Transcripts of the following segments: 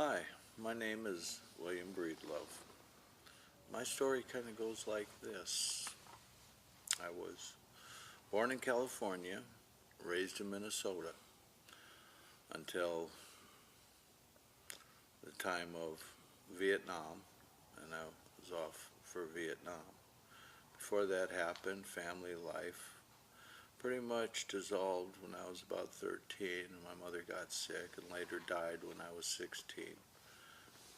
Hi, my name is William Breedlove. My story kind of goes like this. I was born in California, raised in Minnesota until the time of Vietnam, and I was off for Vietnam. Before that happened, family life pretty much dissolved when I was about 13, and my mother got sick and later died when I was 16.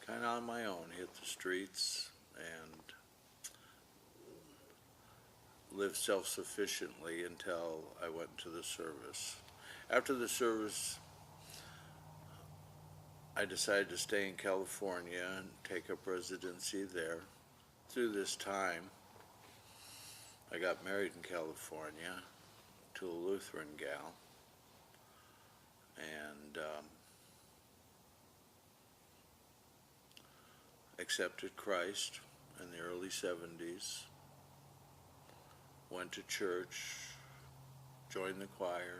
Kind of on my own, hit the streets and lived self-sufficiently until I went to the service. After the service, I decided to stay in California and take up residency there. Through this time, I got married in California to a Lutheran gal, and accepted Christ in the early 70s, went to church, joined the choir,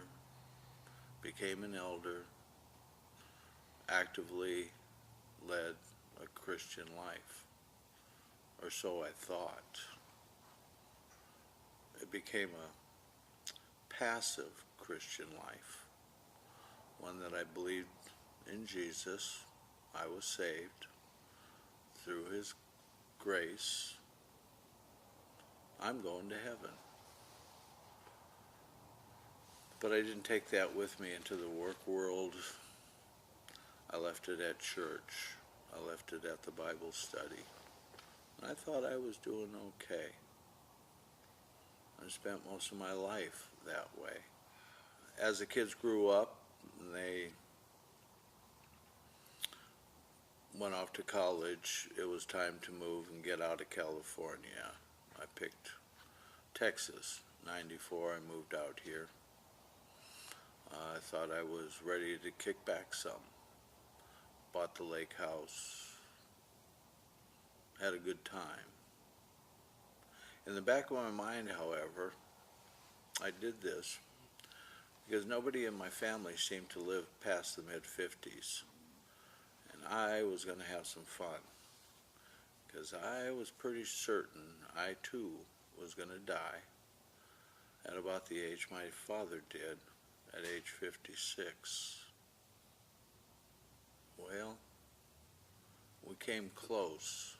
became an elder, actively led a Christian life, or so I thought. It became a passive Christian life, one that I believed in Jesus. I was saved through His grace. I'm going to heaven. But I didn't take that with me into the work world. I left it at church. I left it at the Bible study. And I thought I was doing okay. I spent most of my life that way. As the kids grew up, they went off to college. It was time to move and get out of California. I picked Texas. 94, I moved out here. I thought I was ready to kick back some. Bought the lake house. Had a good time. In the back of my mind, however, I did this because nobody in my family seemed to live past the mid-50s. And I was going to have some fun because I was pretty certain I too was going to die at about the age my father did, at age 56. Well, we came close.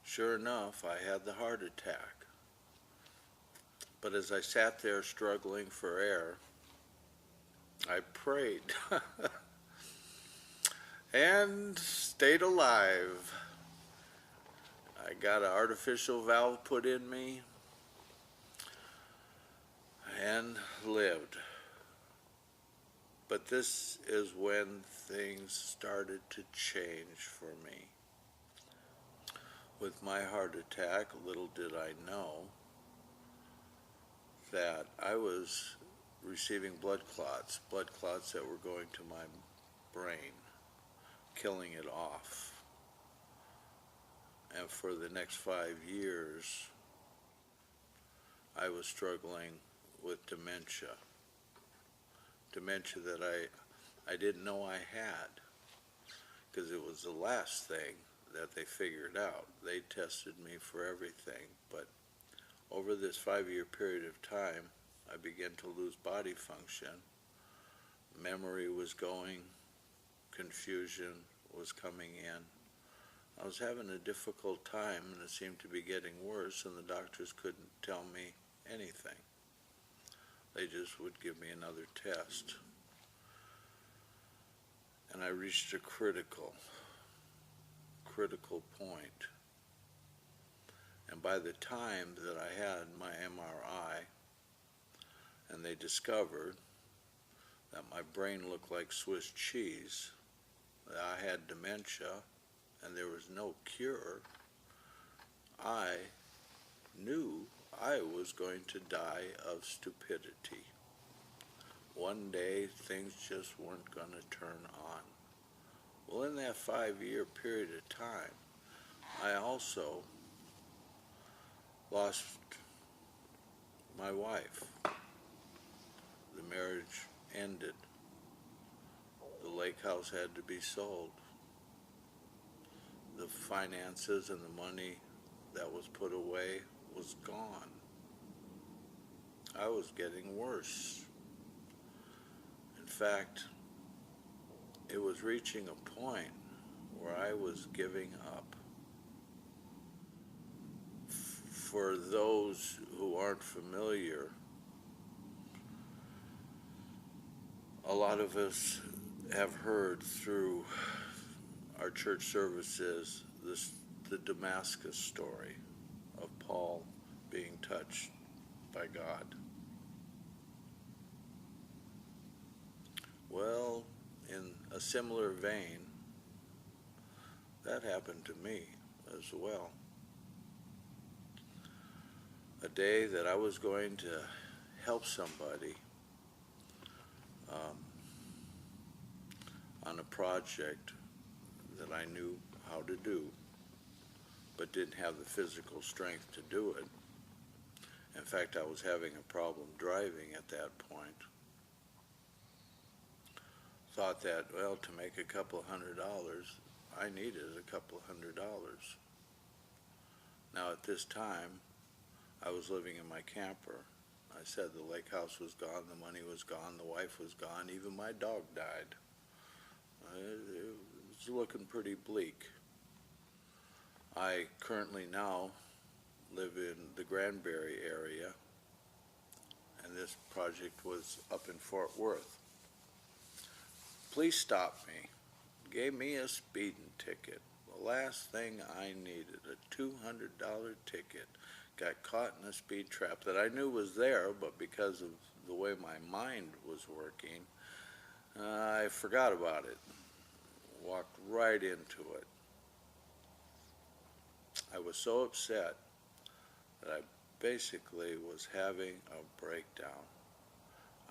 Sure enough, I had the heart attack. But as I sat there struggling for air, I prayed and stayed alive. I got an artificial valve put in me and lived. But this is when things started to change for me. With my heart attack, little did I know that I was receiving blood clots that were going to my brain, killing it off. And for the next 5 years, I was struggling with dementia. Dementia that I didn't know I had, because it was the last thing that they figured out. They tested me for everything, but over this 5-year period of time, I began to lose body function. Memory was going, confusion was coming in. I was having a difficult time, and it seemed to be getting worse, and the doctors couldn't tell me anything. They just would give me another test. And I reached a critical point. And by the time that I had my MRI, and they discovered that my brain looked like Swiss cheese, that I had dementia, and there was no cure, I knew I was going to die of stupidity. One day, things just weren't going to turn on. Well, in that 5-year period of time, I also lost my wife. The marriage ended. The lake house had to be sold. the finances and the money that was put away was gone. I was getting worse. In fact, it was reaching a point where I was giving up. For those who aren't familiar, a lot of us have heard through our church services the Damascus story of Paul being touched by God. Well, in a similar vein, that happened to me as well. A day that I was going to help somebody on a project that I knew how to do, but didn't have the physical strength to do it. In fact, I was having a problem driving at that point. Thought that, well, to make a couple $100, I needed a couple $100. Now at this time, I was living in my camper. I said the lake house was gone, the money was gone, the wife was gone, even my dog died. It was looking pretty bleak. I currently now live in the Granbury area, and this project was up in Fort Worth. Police stopped me, gave me a speeding ticket. The last thing I needed, a $200 ticket. Got caught in a speed trap that I knew was there, but because of the way my mind was working, I forgot about it. Walked right into it. I was so upset that I basically was having a breakdown.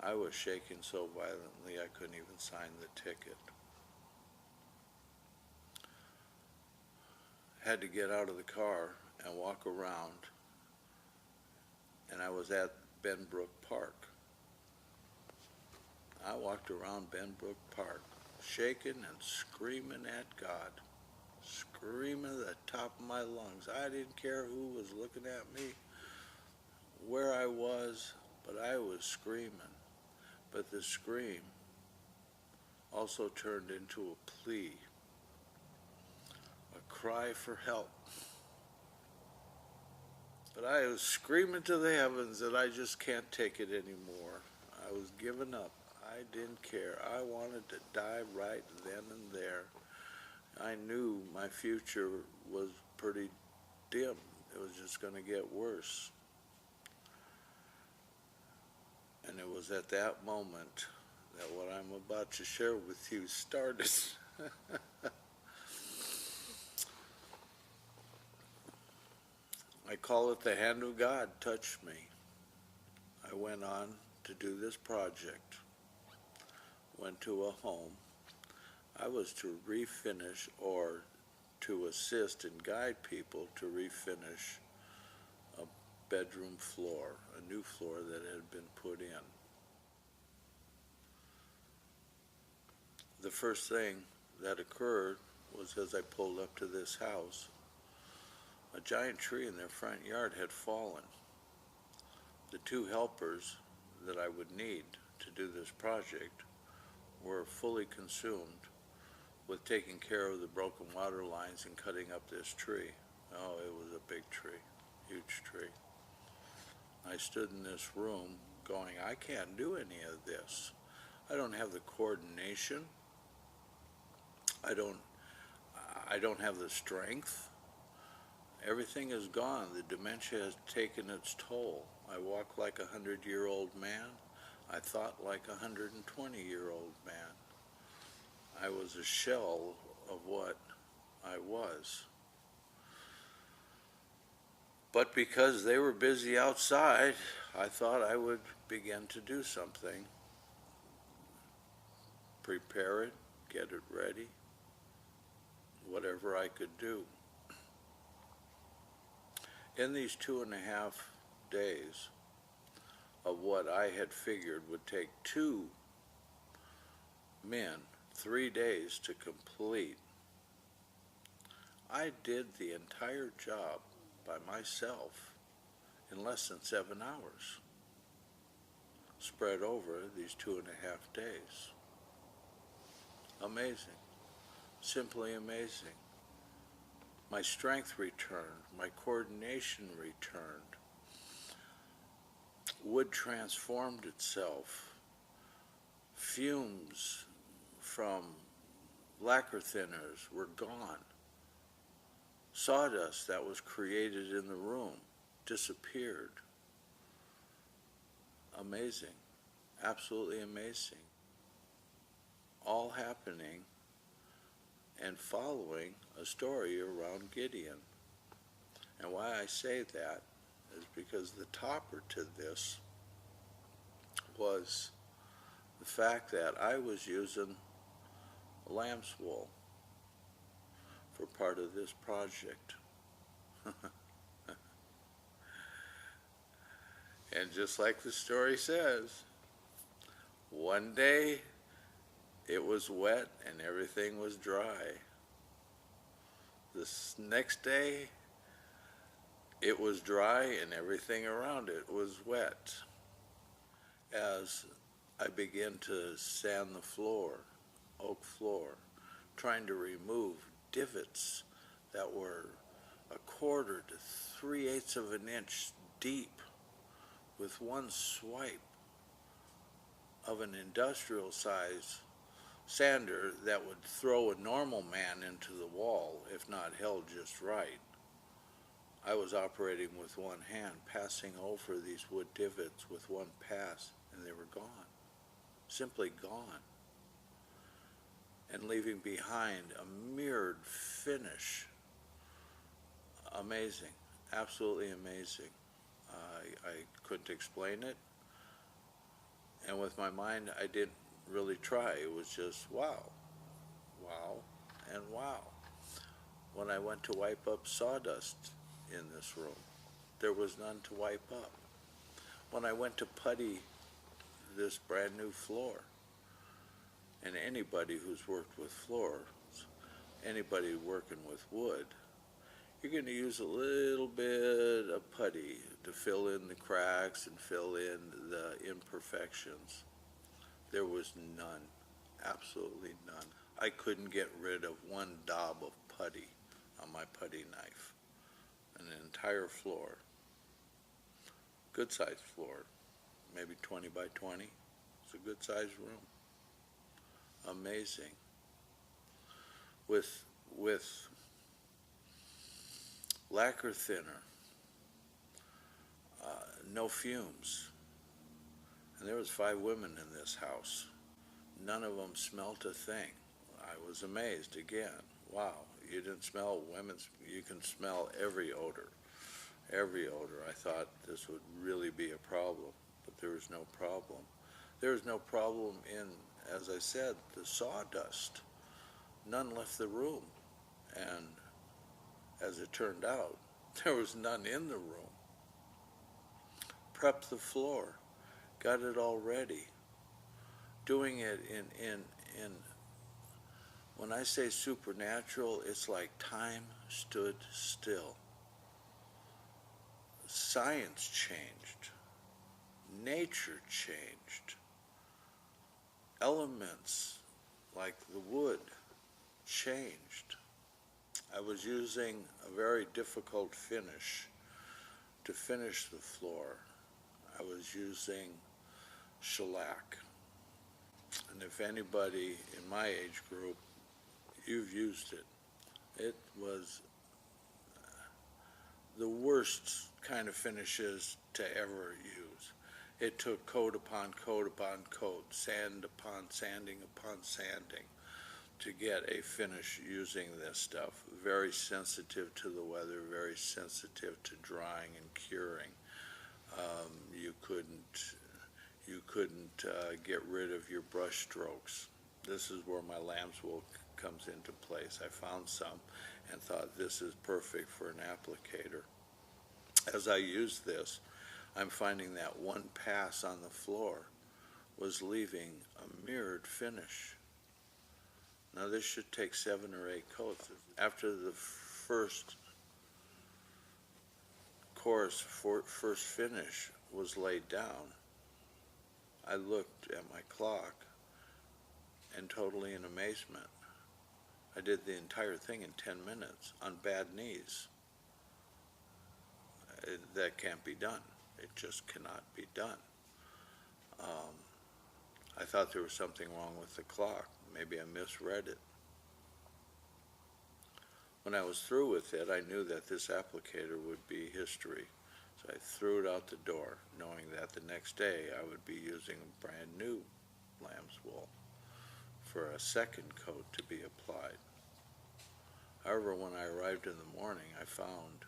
I was shaking so violently I couldn't even sign the ticket. Had to get out of the car and walk around, and I was at Benbrook Park. I walked around Benbrook Park, shaking and screaming at God, screaming at the top of my lungs. I didn't care who was looking at me, where I was, but I was screaming. But the scream also turned into a plea, a cry for help. But I was screaming to the heavens that I just can't take it anymore. I was giving up. I didn't care. I wanted to die right then and there. I knew my future was pretty dim. It was just going to get worse. And it was at that moment that what I'm about to share with you started. I call it the hand of God touched me. I went on to do this project. Went to a home. I was to refinish or to assist and guide people to refinish a bedroom floor, a new floor that had been put in. The first thing that occurred was as I pulled up to this house, a giant tree in their front yard had fallen. The two helpers that I would need to do this project were fully consumed with taking care of the broken water lines and cutting up this tree. Oh, it was a big tree, huge tree. I stood in this room going, I can't do any of this. I don't have the coordination. I don't have the strength. Everything is gone. The dementia has taken its toll. I walk like a 100-year-old man. I thought like a 120-year-old man. I was a shell of what I was. But because they were busy outside, I thought I would begin to do something. Prepare it, get it ready, whatever I could do. In these 2.5 days of what I had figured would take 2 men 3 days to complete, I did the entire job by myself in less than 7 hours, spread over these 2.5 days. Amazing. Simply amazing. My strength returned. My coordination returned. Wood transformed itself. Fumes from lacquer thinners were gone. Sawdust that was created in the room disappeared. Amazing. Absolutely amazing. All happening and following a story around Gideon. And why I say that is because the topper to this was the fact that I was using lamb's wool for part of this project. And just like the story says, one day it was wet and everything was dry. This next day it was dry and everything around it was wet. As I began to sand the floor, oak floor, trying to remove divots that were 1/4 to 3/8 of an inch deep with one swipe of an industrial size sander that would throw a normal man into the wall if not held just right. I was operating with one hand, passing over these wood divots with one pass, and they were gone, simply gone, and leaving behind a mirrored finish. Amazing, absolutely amazing. I couldn't explain it, and with my mind I didn't really try. It was just wow, wow, and wow. When I went to wipe up sawdust in this room, there was none to wipe up. When I went to putty this brand new floor, and anybody who's worked with floors, anybody working with wood, you're going to use a little bit of putty to fill in the cracks and fill in the imperfections. There was none, absolutely none. I couldn't get rid of one daub of putty on my putty knife. An entire floor, good sized floor, maybe 20 by 20. It's a good sized room. Amazing. With lacquer thinner, no fumes. And there was 5 women in this house. None of them smelt a thing. I was amazed again. Wow, you didn't smell women's, you can smell every odor. Every odor. I thought this would really be a problem, but there was no problem. There was no problem in, as I said, the sawdust. None left the room. And as it turned out, there was none in the room. Prepped the floor, got it all ready. Doing it in when I say supernatural, it's like time stood still. Science changed. Nature changed. Elements like the wood changed. I was using a very difficult finish to finish the floor. I was using shellac. And if anybody in my age group, you've used it. It was the worst kind of finishes to ever use. It took coat upon coat upon coat, sand upon sanding upon sanding to get a finish using this stuff. Very sensitive to the weather, very sensitive to drying and curing. You couldn't get rid of your brush strokes. This is where my lamb's wool comes into place. I found some and thought this is perfect for an applicator. As I use this, I'm finding that one pass on the floor was leaving a mirrored finish. Now this should take 7 or 8 coats. After the first first finish was laid down, I looked at my clock and totally in amazement. I did the entire thing in 10 minutes on bad knees. That can't be done. It just cannot be done. I thought there was something wrong with the clock. Maybe I misread it. When I was through with it, I knew that this applicator would be history. So I threw it out the door, knowing that the next day I would be using a brand new lamb's wool for a second coat to be applied. However, when I arrived in the morning, I found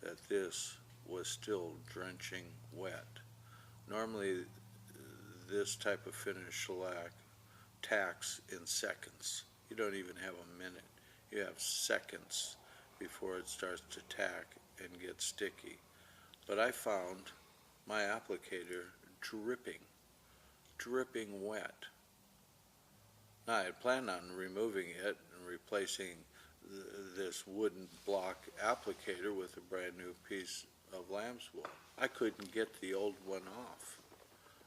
that this was still drenching wet. Normally, this type of finish shellac tacks in seconds. You don't even have a minute. You have seconds before it starts to tack and get sticky. But I found my applicator dripping wet. Now, I had planned on removing it and replacing this wooden block applicator with a brand new piece of lamb's wool. I couldn't get the old one off.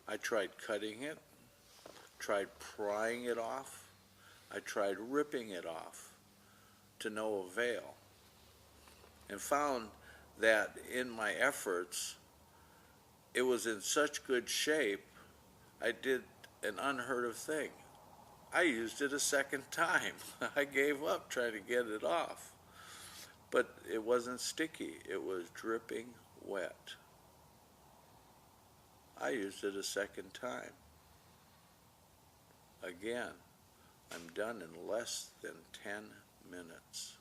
I tried cutting it, tried prying it off, I tried ripping it off, to no avail, and found that in my efforts, it was in such good shape, I did an unheard of thing. I used it a second time. I gave up trying to get it off. But it wasn't sticky, it was dripping wet. I used it a second time. Again, I'm done in less than 10 minutes.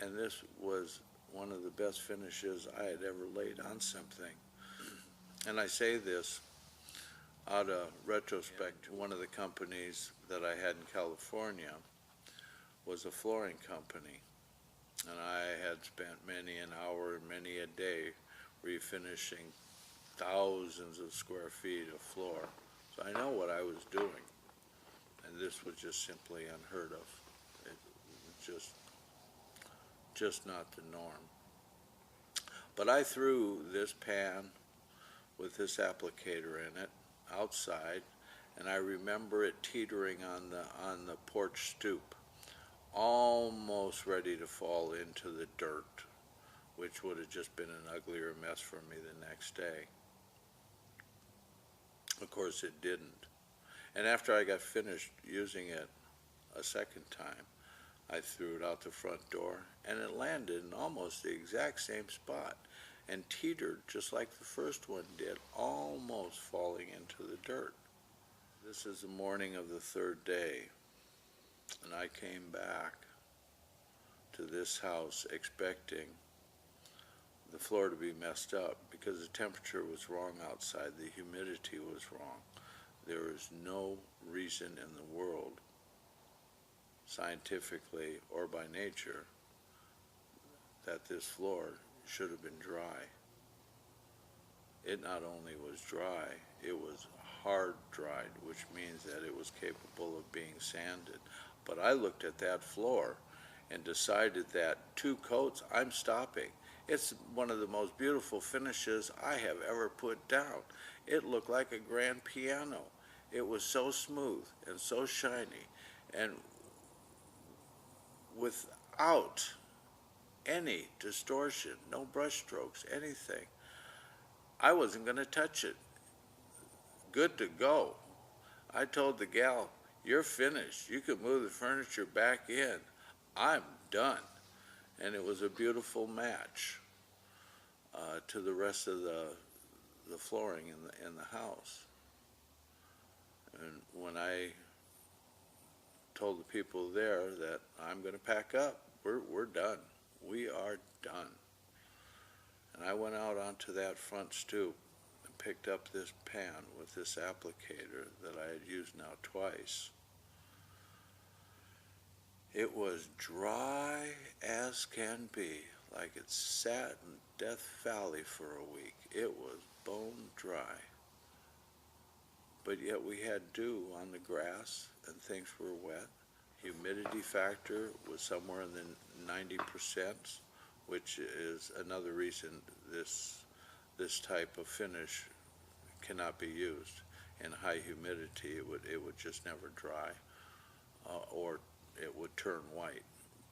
And this was one of the best finishes I had ever laid on something. And I say this out of retrospect. One of the companies that I had in California was a flooring company. And I had spent many an hour and many a day refinishing thousands of square feet of floor. So I know what I was doing. And this was just simply unheard of. It was just not the norm. But I threw this pan with this applicator in it outside, and I remember it teetering on the porch stoop, almost ready to fall into the dirt, which would have just been an uglier mess for me the next day. Of course, it didn't. And after I got finished using it a second time, I threw it out the front door, and it landed in almost the exact same spot and teetered just like the first one did, almost falling into the dirt. This is the morning of the third day, and I came back to this house expecting the floor to be messed up because the temperature was wrong outside, the humidity was wrong. There is no reason in the world, scientifically or by nature, that this floor should have been dry. It not only was dry, it was hard dried, which means that it was capable of being sanded. But I looked at that floor and decided that 2 coats, I'm stopping. It's one of the most beautiful finishes I have ever put down. It looked like a grand piano. It was so smooth and so shiny, and without any distortion, no brush strokes, anything. I wasn't going to touch it. Good to go. I told the gal, you're finished. You can move the furniture back in. I'm done. And it was a beautiful match to the rest of the flooring in the house. And when I told the people there that I'm going to pack up, we're done. We are done. And I went out onto that front stoop and picked up this pan with this applicator that I had used now twice. It was dry as can be, like it sat in Death Valley for a week. It was bone dry. But yet we had dew on the grass and things were wet. humidity factor was somewhere in the 90%, which is another reason this type of finish cannot be used. In high humidity, it would just never dry, or it would turn white,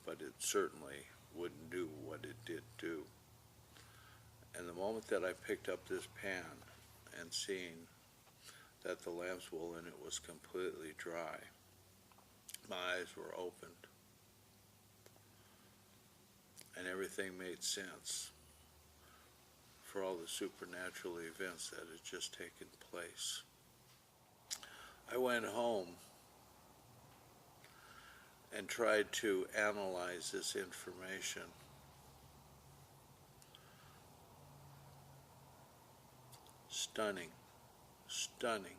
but it certainly wouldn't do what it did do. And the moment that I picked up this pan and seen that the lamb's wool in it was completely dry, my eyes were opened, and everything made sense for all the supernatural events that had just taken place. I went home and tried to analyze this information. Stunning, stunning,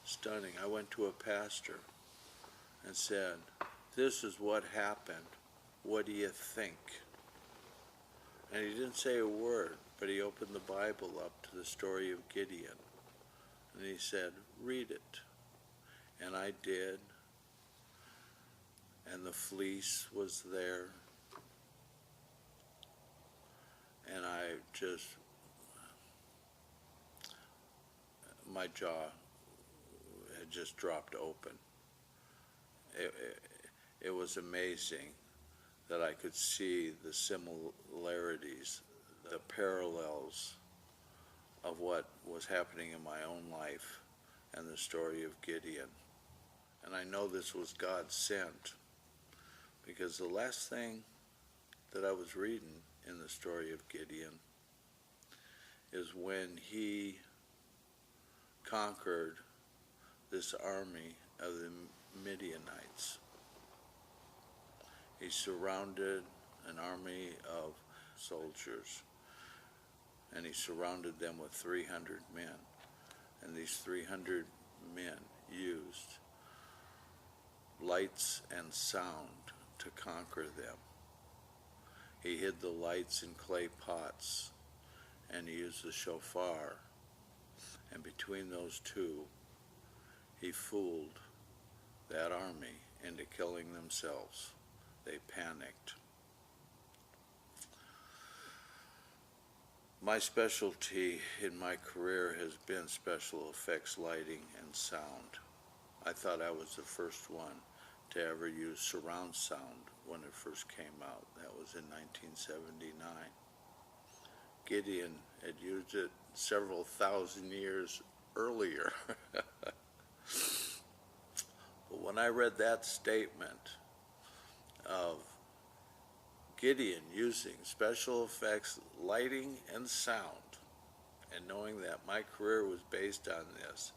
stunning. I went to a pastor and said, "This is what happened. What do you think?" And he didn't say a word, but he opened the Bible up to the story of Gideon. And he said, "Read it." And I did. And the fleece was there. And my jaw had just dropped open. It was amazing that I could see the similarities, the parallels of what was happening in my own life and the story of Gideon. And I know this was God sent, because the last thing that I was reading in the story of Gideon is when he conquered this army of the Midianites. He surrounded an army of soldiers, and he surrounded them with 300 men. And these 300 men used lights and sound to conquer them. He hid the lights in clay pots, and he used the shofar. And between those two, he fooled that army into killing themselves. They panicked. My specialty in my career has been special effects, lighting, and sound. I thought I was the first one to ever use surround sound when it first came out. That was in 1979. Gideon had used it several thousand years earlier. But when I read that statement of Gideon using special effects, lighting, and sound, and knowing that my career was based on this,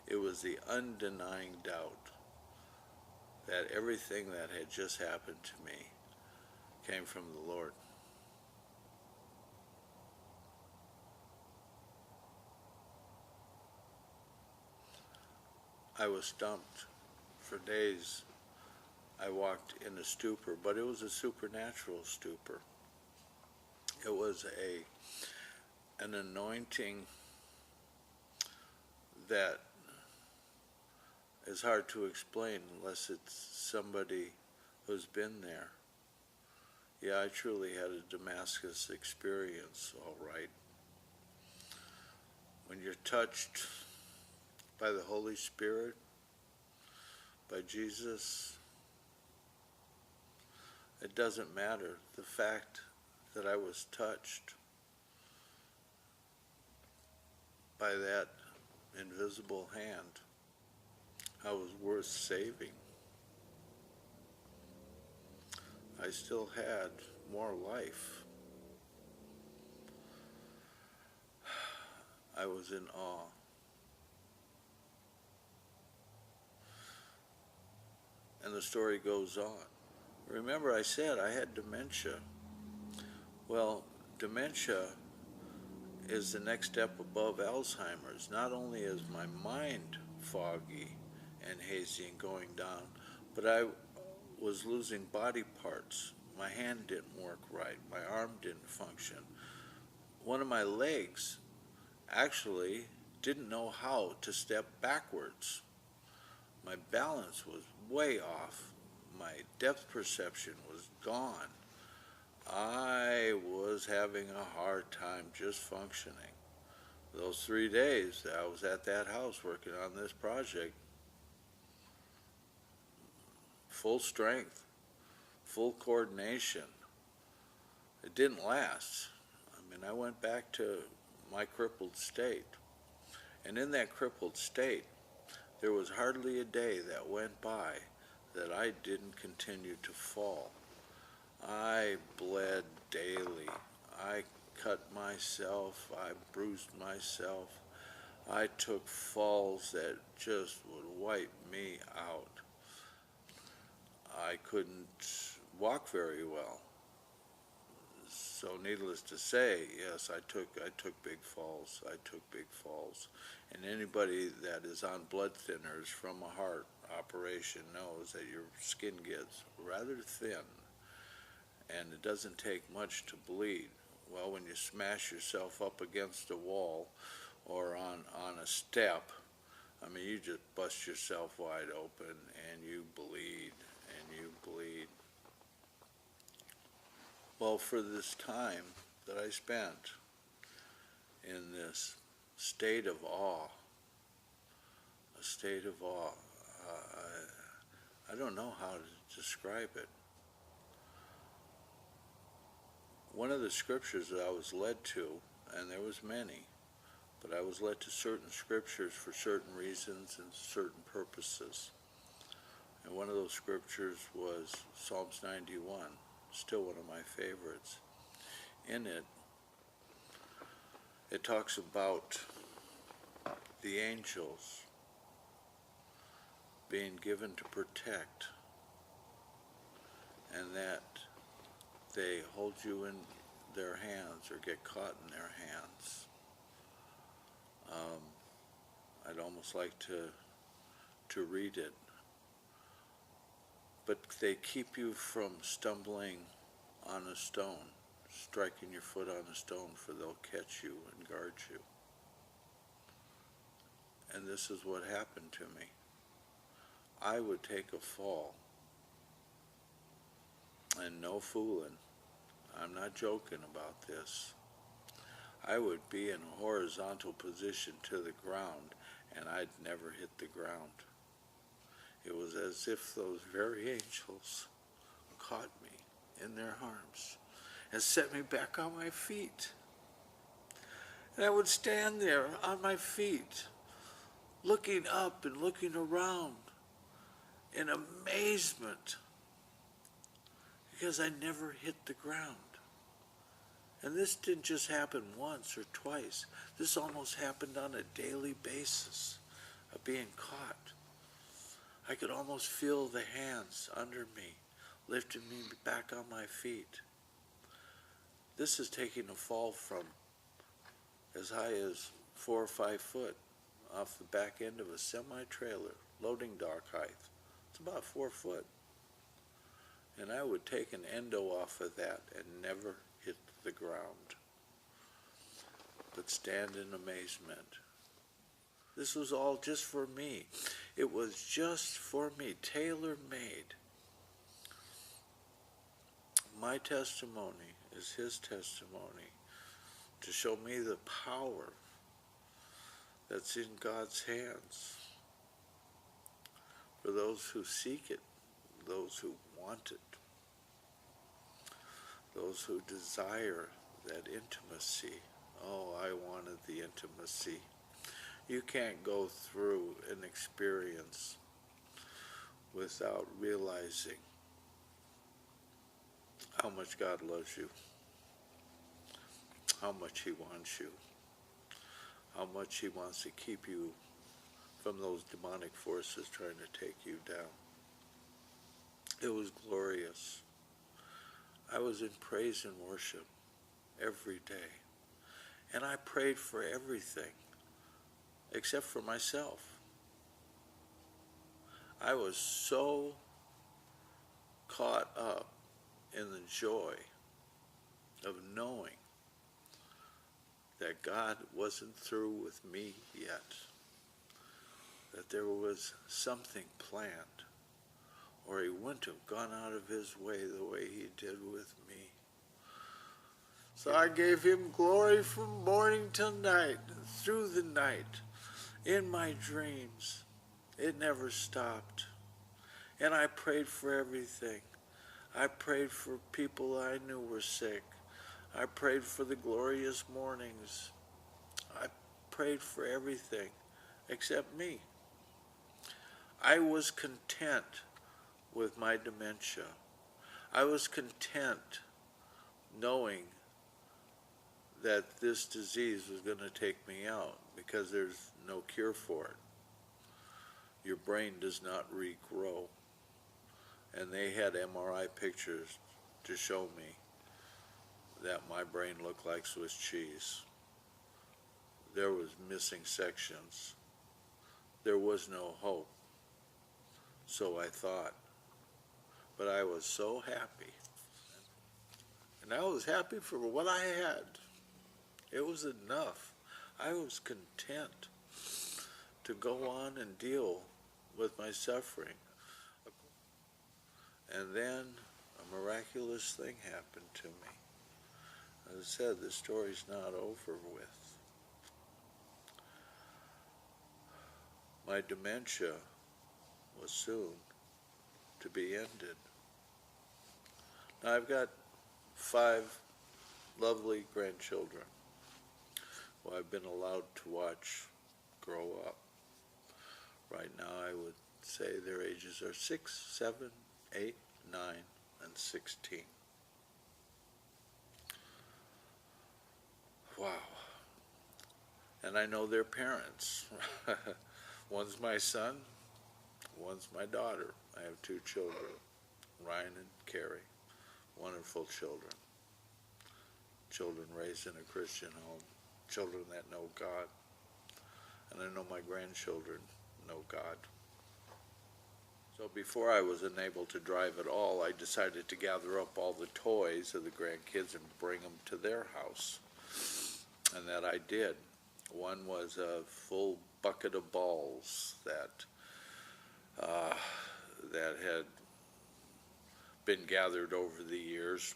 it was the undenying doubt that everything that had just happened to me came from the Lord. I was stumped. For days, I walked in a stupor, but it was a supernatural stupor. It was an anointing that is hard to explain unless it's somebody who's been there. Yeah, I truly had a Damascus experience, all right. When you're touched by the Holy Spirit, by Jesus, it doesn't matter. The fact that I was touched by that invisible hand, I was worth saving. I still had more life. I was in awe. And the story goes on. Remember, I said I had dementia. Well, dementia is the next step above Alzheimer's. Not only is my mind foggy and hazy and going down, but I was losing body parts. My hand didn't work right. My arm didn't function. One of my legs actually didn't know how to step backwards. My balance was way off. My depth perception was gone. I was having a hard time just functioning. Those 3 days that I was at that house working on this project, full strength, full coordination. It didn't last. I mean, I went back to my crippled state. And in that crippled state, there was hardly a day that went by that I didn't continue to fall. I bled daily. I cut myself. I bruised myself. I took falls that just would wipe me out. I couldn't walk very well. So needless to say, yes, I took big falls. I took big falls. And anybody that is on blood thinners from a heart operation knows that your skin gets rather thin, and it doesn't take much to bleed. Well, when you smash yourself up against a wall or on a step, I mean, you just bust yourself wide open and you bleed and you bleed. Well, for this time that I spent in this state of awe, I don't know how to describe it. One of the scriptures that I was led to, and there was many, but I was led to certain scriptures for certain reasons and certain purposes. And one of those scriptures was Psalms 91, still one of my favorites. In it, it talks about the angels being given to protect, and that they hold you in their hands or get caught in their hands. I'd almost like to read it. But they keep you from stumbling on a stone, striking your foot on a stone, for they'll catch you and guard you. And this is what happened to me. I would take a fall, and no fooling, I'm not joking about this. I would be in a horizontal position to the ground, and I'd never hit the ground. It was as if those very angels caught me in their arms and set me back on my feet. And I would stand there on my feet, looking up and looking around in amazement, because I never hit the ground. And this didn't just happen once or twice. This almost happened on a daily basis of being caught. I could almost feel the hands under me, lifting me back on my feet. This is taking a fall from as high as 4 or 5 foot off the back end of a semi-trailer, loading dock height. It's about 4 foot. And I would take an endo off of that and never hit the ground, but stand in amazement. This was all just for me. It was just for me, tailor-made. My testimony is his testimony, to show me the power that's in God's hands for those who seek it, those who want it, those who desire that intimacy. Oh, I wanted the intimacy. You can't go through an experience without realizing how much God loves you, how much he wants you, how much he wants to keep you from those demonic forces trying to take you down. It was glorious. I was in praise and worship every day. And I prayed for everything except for myself. I was so caught up in the joy of knowing that God wasn't through with me yet, that there was something planned, or he wouldn't have gone out of his way the way he did with me. So I gave him glory from morning till night, through the night, in my dreams. It never stopped. And I prayed for everything. I prayed for people I knew were sick. I prayed for the glorious mornings. I prayed for everything except me. I was content with my dementia. I was content knowing that this disease was going to take me out because there's no cure for it. Your brain does not regrow. And they had MRI pictures to show me that my brain looked like Swiss cheese. There was missing sections. There was no hope. So I thought. But I was so happy. And I was happy for what I had. It was enough. I was content to go on and deal with my suffering. And then a miraculous thing happened to me. As I said, the story's not over with. My dementia was soon to be ended. Now I've got 5 lovely grandchildren who I've been allowed to watch grow up. Right now I would say their ages are 6, 7, 8, 9, and 16. Wow. And I know their parents. One's my son, one's my daughter. I have 2 children, Ryan and Carrie. Wonderful children. Children raised in a Christian home. Children that know God. And I know my grandchildren know God. So before I was unable to drive at all, I decided to gather up all the toys of the grandkids and bring them to their house. And that I did. One was a full bucket of balls that had been gathered over the years.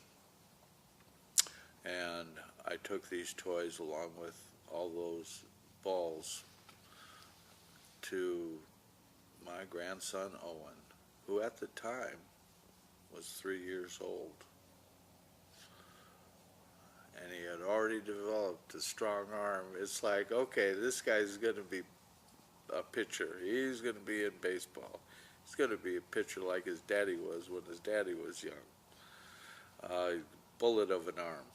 And I took these toys along with all those balls to my grandson Owen, who at the time was 3 years old. And he had already developed a strong arm. It's like, okay, this guy's going to be a pitcher. He's going to be in baseball. He's going to be a pitcher like his daddy was when his daddy was young. Bullet of an arm.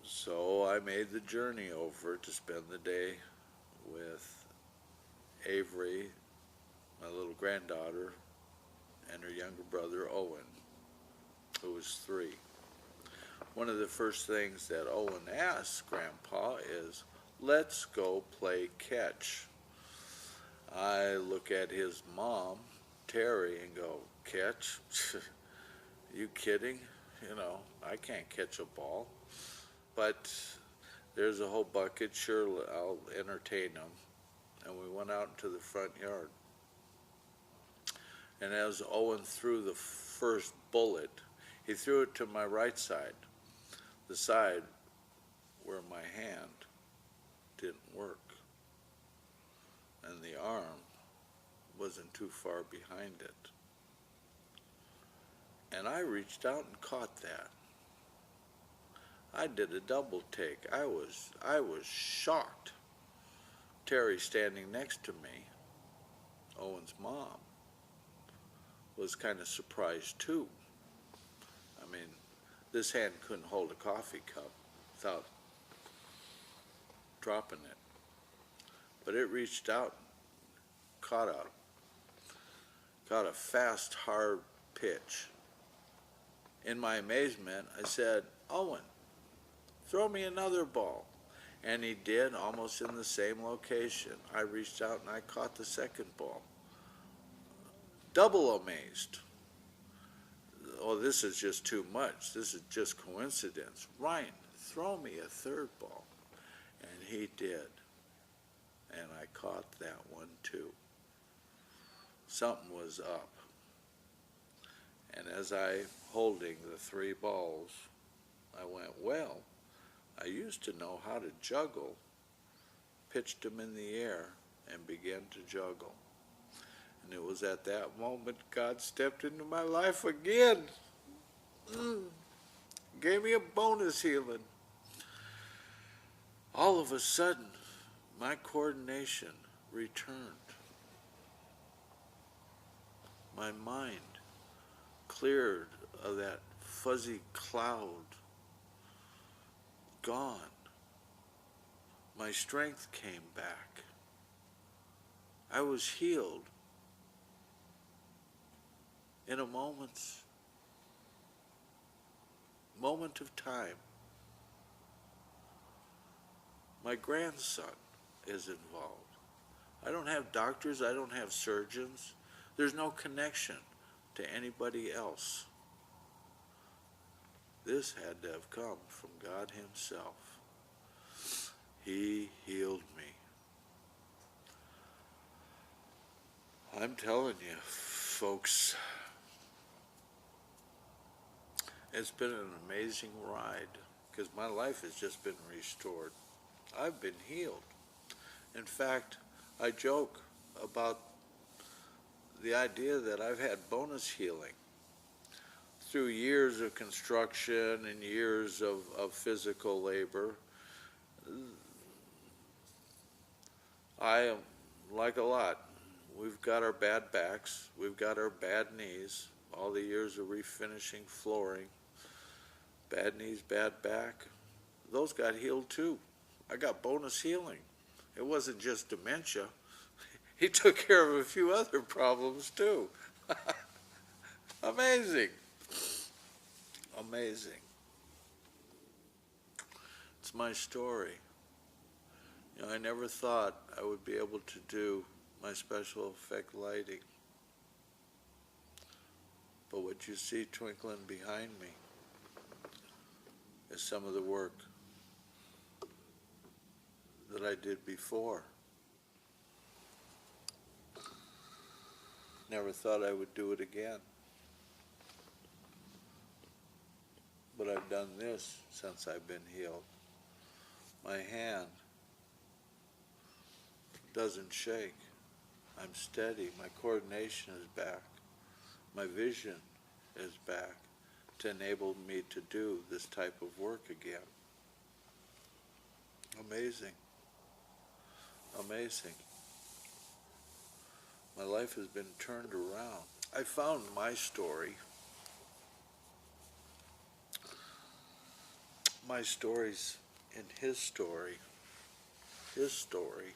So I made the journey over to spend the day with Avery, my little granddaughter, and her younger brother Owen, who was 3. One of the first things that Owen asks Grandpa is, let's go play catch. I look at his mom, Terry, and go, catch? You kidding? You know, I can't catch a ball. But there's a whole bucket, sure, I'll entertain them. And we went out into the front yard. And as Owen threw the first bullet, he threw it to my right side, the side where my hand didn't work. And the arm wasn't too far behind it. And I reached out and caught that. I did a double take. I was shocked. Terry, standing next to me, Owen's mom, was kind of surprised too. I mean, this hand couldn't hold a coffee cup without dropping it. But it reached out, caught a fast, hard pitch. In my amazement, I said, Owen, throw me another ball. And he did, almost in the same location. I reached out and I caught the second ball. Double amazed. Oh, this is just too much. This is just coincidence. Ryan, throw me a third ball. And he did. and I caught that one too. Something was up. And as I holding the 3 balls, I went, well, I used to know how to juggle, pitched them in the air, and began to juggle. And it was at that moment God stepped into my life again. Gave me a bonus healing. All of a sudden, my coordination returned. My mind cleared of that fuzzy cloud. Gone. My strength came back. I was healed in a moment of time. My grandson is involved. I don't have doctors, I don't have surgeons. There's no connection to anybody else. This had to have come from God Himself. He healed me. I'm telling you, folks, it's been an amazing ride because my life has just been restored. I've been healed. In fact, I joke about the idea that I've had bonus healing through years of construction and years of physical labor. I am like a lot. We've got our bad backs, we've got our bad knees, all the years of refinishing flooring, bad knees, bad back. Those got healed too. I got bonus healing. It wasn't just dementia. He took care of a few other problems too. Amazing. Amazing. It's my story. You know, I never thought I would be able to do my special effect lighting. But what you see twinkling behind me is some of the work that I did before. Never thought I would do it again. But I've done this since I've been healed. My hand doesn't shake. I'm steady. My coordination is back. My vision is back to enable me to do this type of work again. Amazing. Amazing. My life has been turned around. I found my story. My story's in his story. His story.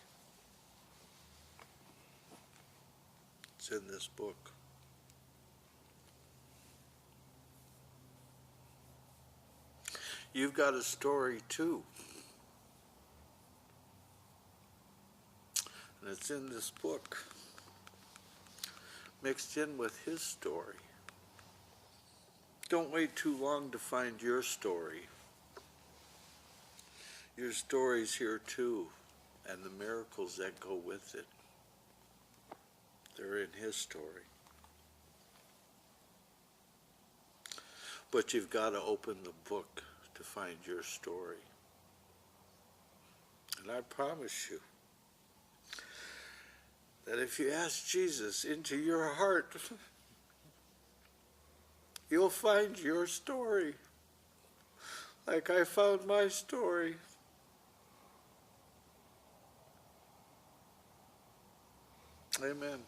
It's in this book. You've got a story too. And it's in this book, mixed in with his story. Don't wait too long to find your story. Your story's here too, and the miracles that go with it. They're in his story. But you've got to open the book to find your story. And I promise you that if you ask Jesus into your heart, you'll find your story, like I found my story. Amen.